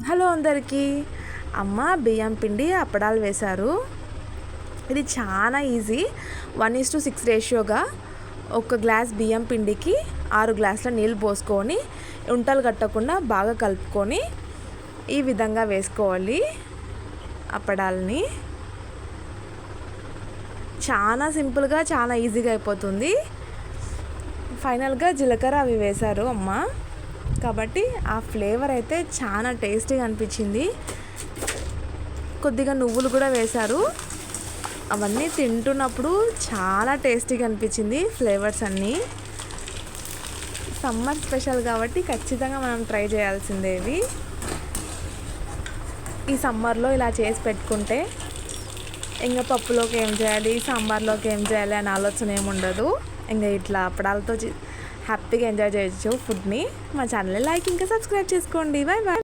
Hello అందరికీ. అమ్మ బియ్యం పిండి అప్పడాలు వేశారు. ఇది చాలా ఈజీ. 1:6 రేషియోగా ఒక గ్లాస్ బియ్యం పిండికి 6 గ్లాసుల నీళ్ళు పోసుకొని ఉంటలు కట్టకుండా బాగా కలుపుకొని ఈ విధంగా వేసుకోవాలి అప్పడాలని. చాలా సింపుల్గా చాలా ఈజీగా అయిపోతుంది. ఫైనల్గా జీలకర్ర అవి వేశారు అమ్మ, కాబట్టి ఆ ఫ్లేవర్ అయితే చాలా టేస్టీగా అనిపించింది. కొద్దిగా నువ్వులు కూడా వేశారు. అవన్నీ తింటున్నప్పుడు చాలా టేస్టీగా అనిపించింది ఫ్లేవర్స్ అన్నీ. సమ్మర్ స్పెషల్ కాబట్టి ఖచ్చితంగా మనం ట్రై చేయాల్సిందే ఇవి. ఈ సమ్మర్లో ఇలా చేసి పెట్టుకుంటే ఇంకా పప్పులోకి ఏం చేయాలి, సాంబార్లోకి ఏం చేయాలి అనే ఆలోచన ఏముండదు. ఇంకా ఇట్లా అప్పడాలతో హ్యాపీగా ఎంజాయ్ చేయొచ్చు ఫుడ్ని. మా ఛానల్ని లైక్ ఇంకా సబ్స్క్రైబ్ చేసుకోండి. Bye bye.